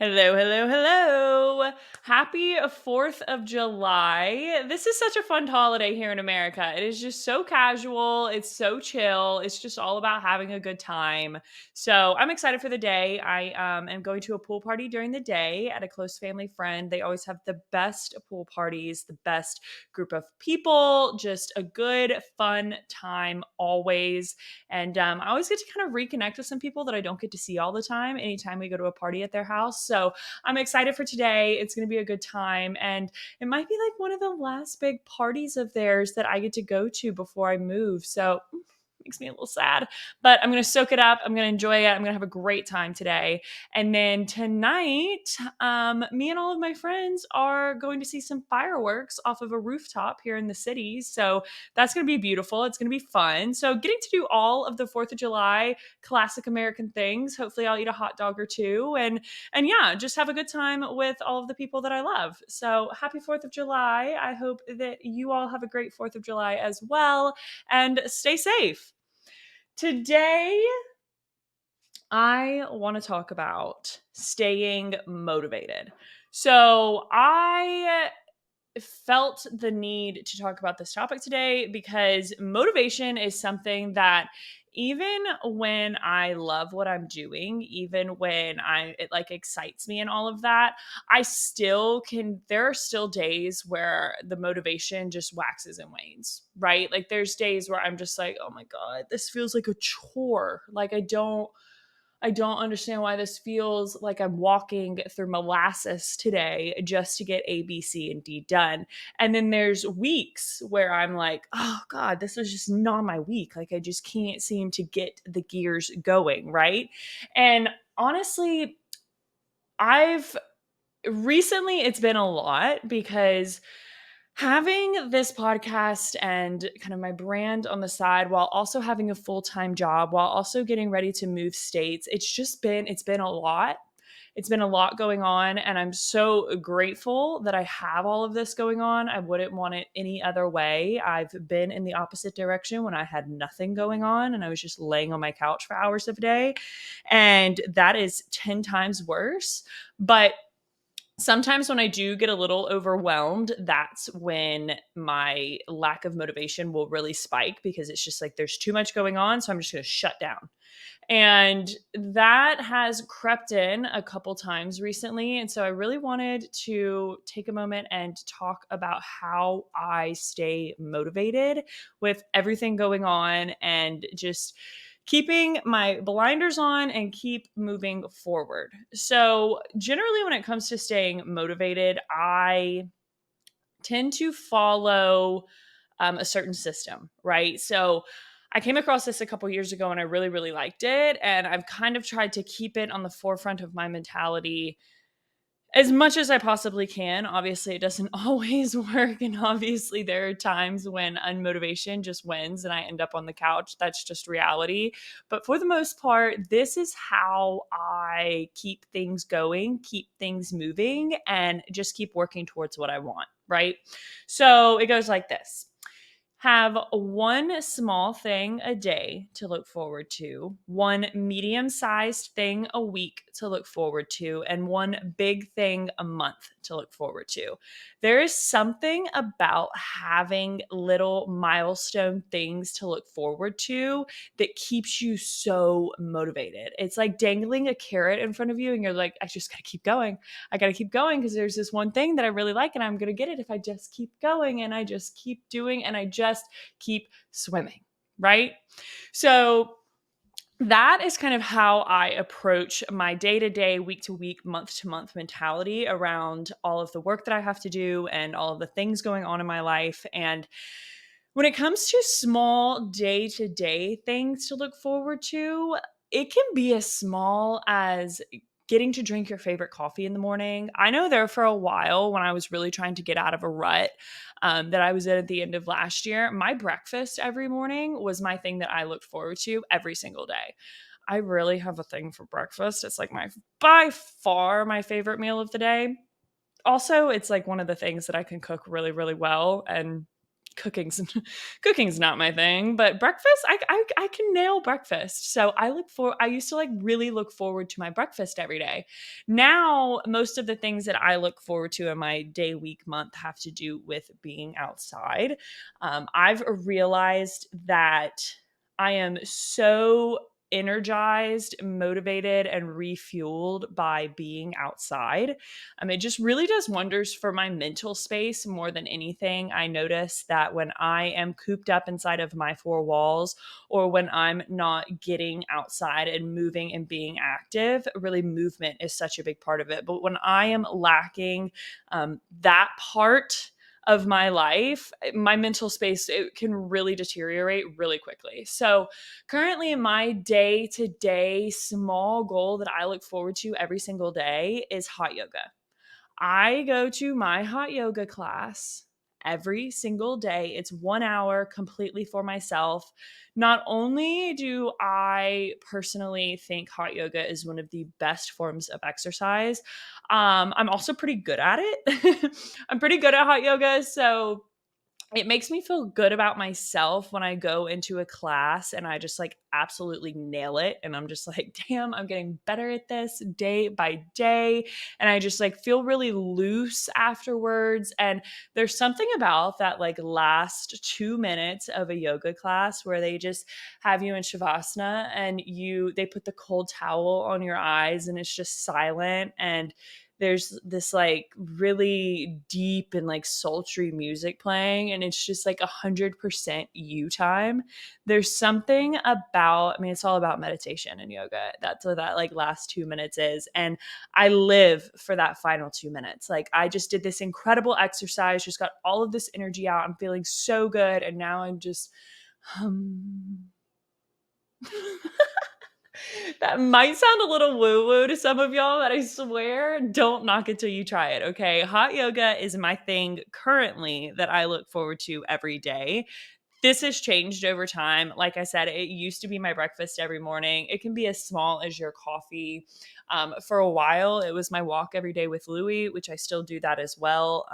Hello, hello, hello. Happy 4th of July. This is such a fun holiday here in America. It is just so casual. It's so chill. It's just all about having a good time. So I'm excited for the day. I am going to a pool party during the day at a close family friend. They always have the best pool parties, the best group of people, just a good, fun time always. And I always get to kind of reconnect with some people that I don't get to see all the time anytime we go to a party at their house. So I'm excited for today. It's going to be a good time. And it might be like one of the last big parties of theirs that I get to go to before I move. So makes me a little sad, but I'm going to soak it up. I'm going to enjoy it. I'm going to have a great time today. And then tonight, me and all of my friends are going to see some fireworks off of a rooftop here in the city. So that's going to be beautiful. It's going to be fun. So getting to do all of the 4th of July classic American things. Hopefully I'll eat a hot dog or two and yeah, just have a good time with all of the people that I love. So happy 4th of July. I hope that you all have a great 4th of July as well and stay safe. Today, I want to talk about staying motivated. So, I felt the need to talk about this topic today because motivation is something that even when I love what I'm doing, even when it like excites me and all of that, I still can there are still days where the motivation just waxes and wanes, right? Like there's days where I'm just like, "Oh my god, this feels like a chore." Like I don't understand why this feels like I'm walking through molasses today just to get A, B, C, and D done. And then there's weeks where I'm like, oh God, this was just not my week. Like I just can't seem to get the gears going, right? And honestly, I've recently it's been a lot because having this podcast and kind of my brand on the side while also having a full-time job, while also getting ready to move states, it's been a lot. It's been a lot going on and I'm so grateful that I have all of this going on. I wouldn't want it any other way. I've been in the opposite direction when I had nothing going on and I was just laying on my couch for hours of a day, and that is 10 times worse. But sometimes when I do get a little overwhelmed, that's when my lack of motivation will really spike because it's just like there's too much going on. So I'm just going to shut down. And that has crept in a couple times recently. And so I really wanted to take a moment and talk about how I stay motivated with everything going on and just keeping my blinders on and keep moving forward. So, generally, when it comes to staying motivated, I tend to follow a certain system, right? So, I came across this a couple years ago and I really, really liked it. And I've kind of tried to keep it on the forefront of my mentality as much as I possibly can. Obviously, it doesn't always work. And obviously, there are times when unmotivation just wins and I end up on the couch. That's just reality. But for the most part, this is how I keep things going, keep things moving, and just keep working towards what I want. Right. So it goes like this: have one small thing a day to look forward to, one medium sized thing a week to look forward to, and one big thing a month to look forward to. There is something about having little milestone things to look forward to that keeps you so motivated. It's like dangling a carrot in front of you, and you're like, I just gotta keep going. I got to keep going because there's this one thing that I really like and I'm going to get it if I just keep going and I just keep doing and I just keep swimming, right? So that is kind of how I approach my day to day, week to week, month to month mentality around all of the work that I have to do and all of the things going on in my life. And when it comes to small day to day things to look forward to, it can be as small as getting to drink your favorite coffee in the morning. I know there for a while when I was really trying to get out of a rut that I was in at the end of last year, my breakfast every morning was my thing that I looked forward to every single day. I really have a thing for breakfast. It's like my by far my favorite meal of the day. Also, it's like one of the things that I can cook really, really well. And cooking's cooking's not my thing, but breakfast, I can nail breakfast. So I used to like really look forward to my breakfast every day. Now, most of the things that I look forward to in my day, week, month have to do with being outside. I've realized that I am so energized, motivated, and refueled by being outside. It just really does wonders for my mental space more than anything. I notice that when I am cooped up inside of my four walls, or when I'm not getting outside and moving and being active, really movement is such a big part of it. But when I am lacking that part of my life, my mental space, it can really deteriorate really quickly. So currently, my day to day small goal that I look forward to every single day is hot yoga. I go to my hot yoga class every single day. It's 1 hour completely for myself. Not only do I personally think hot yoga is one of the best forms of exercise, I'm also pretty good at it. I'm pretty good at hot yoga. So it makes me feel good about myself when I go into a class and I just like absolutely nail it. And I'm just like, damn, I'm getting better at this day by day. And I just like feel really loose afterwards. And there's something about that like last 2 minutes of a yoga class where they just have you in Shavasana and they put the cold towel on your eyes and it's just silent. And there's this like really deep and like sultry music playing and it's just like 100% you time. There's something about, I mean, it's all about meditation and yoga. That's what that like last 2 minutes is. And I live for that final 2 minutes. Like I just did this incredible exercise, just got all of this energy out. I'm feeling so good. And now I'm just that might sound a little woo woo to some of y'all, but I swear, don't knock it till you try it. Okay. Hot yoga is my thing currently that I look forward to every day. This has changed over time. Like I said, it used to be my breakfast every morning. It can be as small as your coffee. For a while, it was my walk every day with Louie, which I still do that as well.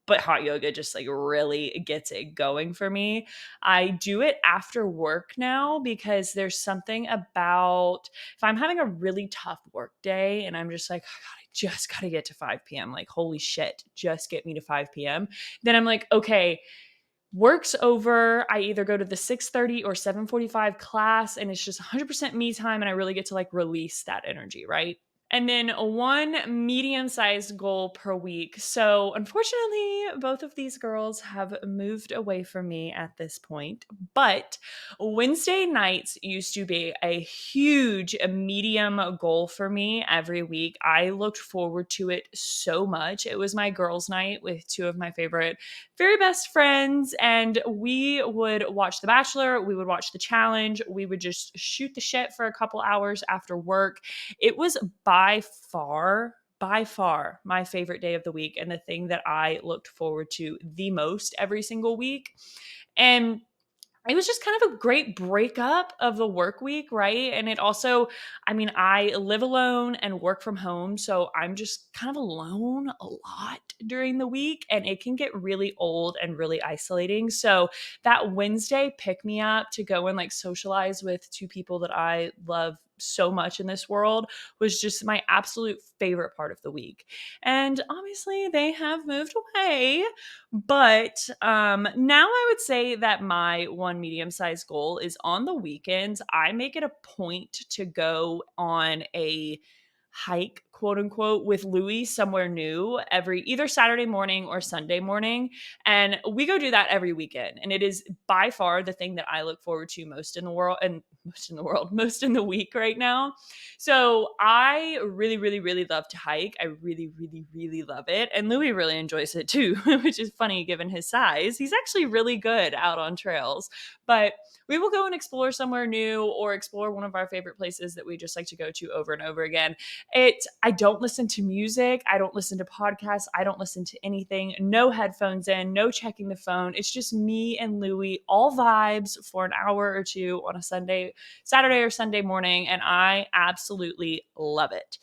But hot yoga just like really gets it going for me. I do it after work now because there's something about if I'm having a really tough work day and I'm just like, oh God, I just got to get to 5 p.m. Like, holy shit, just get me to 5 p.m. Then I'm like, okay, work's over. I either go to the 6:30 or 7:45 class and it's just 100% me time and I really get to like release that energy, right? And then one medium sized goal per week. So, unfortunately, both of these girls have moved away from me at this point. But Wednesday nights used to be a huge medium goal for me every week. I looked forward to it so much. It was my girls' night with two of my favorite, very best friends. And we would watch The Bachelor, we would watch The Challenge, we would just shoot the shit for a couple hours after work. It was by far my favorite day of the week and the thing that I looked forward to the most every single week. And it was just kind of a great breakup of the work week, right? And it also, I mean, I live alone and work from home. So I'm just kind of alone a lot during the week and it can get really old and really isolating. So that Wednesday pick me up to go and like socialize with two people that I love so much in this world was just my absolute favorite part of the week. And obviously they have moved away, but now I would say that my one medium sized goal is on the weekends. I make it a point to go on a hike, quote unquote, with Louis somewhere new every either Saturday morning or Sunday morning. And we go do that every weekend. And it is by far the thing that I look forward to most in the world and most in the week right now. So I really, really, really love to hike. I really, really, really love it. And Louis really enjoys it too, which is funny given his size. He's actually really good out on trails. But we will go and explore somewhere new or explore one of our favorite places that we just like to go to over and over again. I don't listen to music. I don't listen to podcasts. I don't listen to anything. No headphones in, no checking the phone. It's just me and Louie, all vibes for an hour or two on a Saturday or Sunday morning. And I absolutely love it.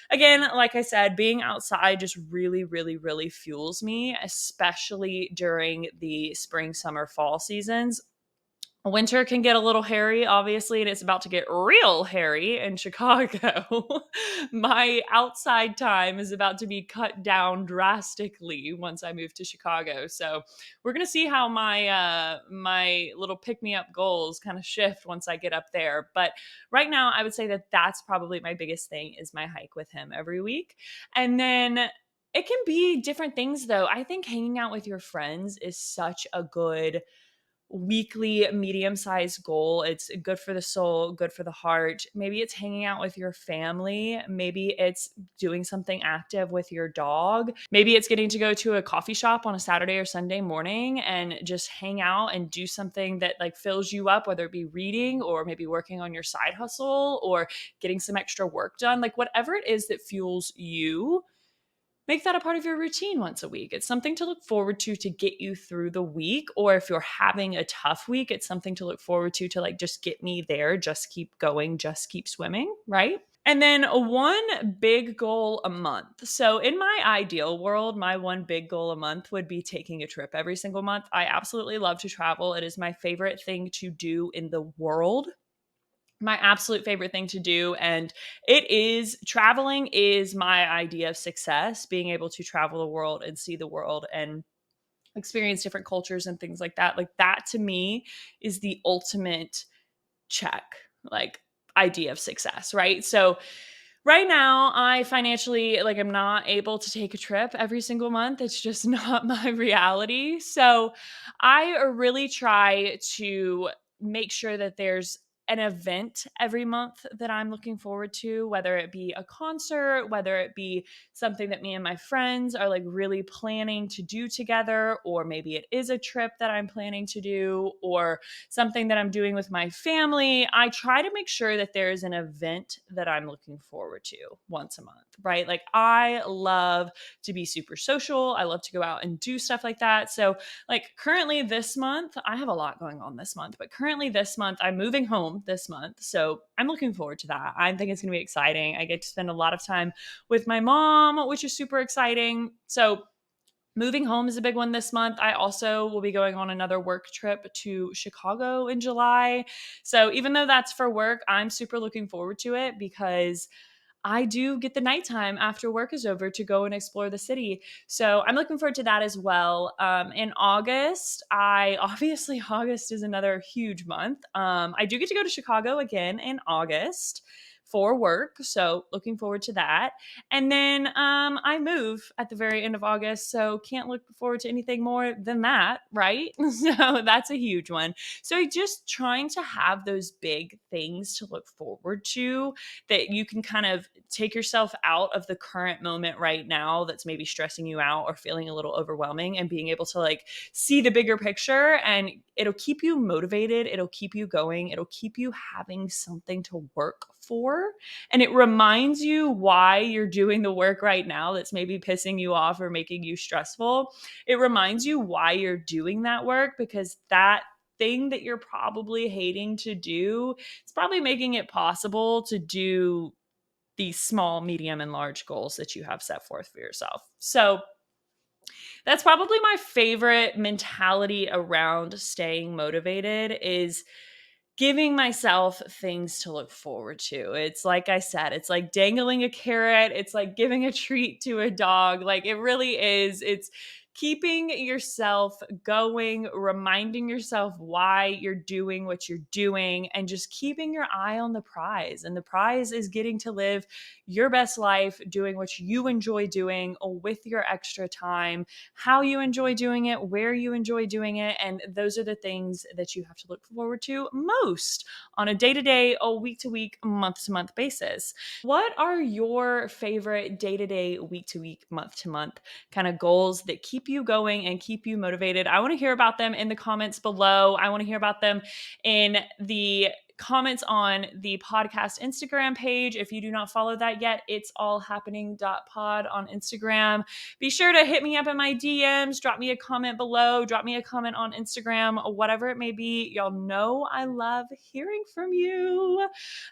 again, like I said, being outside just really, really, really fuels me, especially during the spring, summer, fall seasons. Winter can get a little hairy, obviously, and it's about to get real hairy in Chicago. My outside time is about to be cut down drastically once I move to Chicago. So we're gonna see how my little pick me up goals kind of shift once I get up there. But right now, I would say that that's probably my biggest thing is my hike with him every week, and then it can be different things though. I think hanging out with your friends is such a good weekly medium-sized goal. It's good for the soul, good for the heart. Maybe it's hanging out with your family. Maybe it's doing something active with your dog. Maybe it's getting to go to a coffee shop on a Saturday or Sunday morning and just hang out and do something that like fills you up, whether it be reading or maybe working on your side hustle or getting some extra work done. Like whatever it is that fuels you, make that a part of your routine once a week. It's something to look forward to get you through the week. Or if you're having a tough week, it's something to look forward to like just get me there, just keep going, just keep swimming, right? And then one big goal a month. So, in my ideal world, my one big goal a month would be taking a trip every single month. I absolutely love to travel. It is my favorite thing to do in the world, my absolute favorite thing to do. And it is traveling is my idea of success, being able to travel the world and see the world and experience different cultures and things like that. Like that to me is the ultimate check, like idea of success, right? So right now, I financially like I'm not able to take a trip every single month. It's just not my reality. So, I really try to make sure that there's an event every month that I'm looking forward to, whether it be a concert, whether it be something that me and my friends are like really planning to do together, or maybe it is a trip that I'm planning to do, or something that I'm doing with my family. I try to make sure that there is an event that I'm looking forward to once a month, right? Like I love to be super social. I love to go out and do stuff like that. So, like currently this month, I have a lot going on this month, but currently this month, I'm moving home this month. So, I'm looking forward to that. I think it's going to be exciting. I get to spend a lot of time with my mom, which is super exciting. So, moving home is a big one this month. I also will be going on another work trip to Chicago in July. So even though that's for work, I'm super looking forward to it because I do get the nighttime after work is over to go and explore the city. So I'm looking forward to that as well. In August, I obviously August is another huge month. I do get to go to Chicago again in August for work. So looking forward to that. And then I move at the very end of August. So can't look forward to anything more than that, right? So that's a huge one. So just trying to have those big things to look forward to that you can kind of take yourself out of the current moment right now that's maybe stressing you out or feeling a little overwhelming and being able to like see the bigger picture, and it'll keep you motivated, it'll keep you going, it'll keep you having something to work for, and it reminds you why you're doing the work right now that's maybe pissing you off or making you stressful. It reminds you why you're doing that work, because that thing that you're probably hating to do, it's probably making it possible to do these small, medium, and large goals that you have set forth for yourself. So that's probably my favorite mentality around staying motivated is giving myself things to look forward to. It's like I said, it's like dangling a carrot, it's like giving a treat to a dog. Like it really is. It's keeping yourself going, reminding yourself why you're doing what you're doing, and just keeping your eye on the prize. And the prize is getting to live your best life, doing what you enjoy doing with your extra time, how you enjoy doing it, where you enjoy doing it. And those are the things that you have to look forward to most on a day to day, a week to week, month to month basis. What are your favorite day to day, week to week, month to month kind of goals that keep you going and keep you motivated? I want to hear about them in the comments below. I want to hear about them in the comments on the podcast Instagram page. If you do not follow that yet, it's allhappening.pod on Instagram. Be sure to hit me up in my DMs, drop me a comment below, drop me a comment on Instagram, whatever it may be. Y'all know I love hearing from you.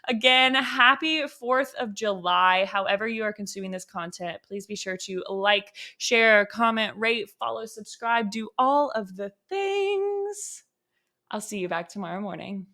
Again, happy 4th of July. However, you are consuming this content, please be sure to like, share, comment, rate, follow, subscribe, do all of the things. I'll see you back tomorrow morning.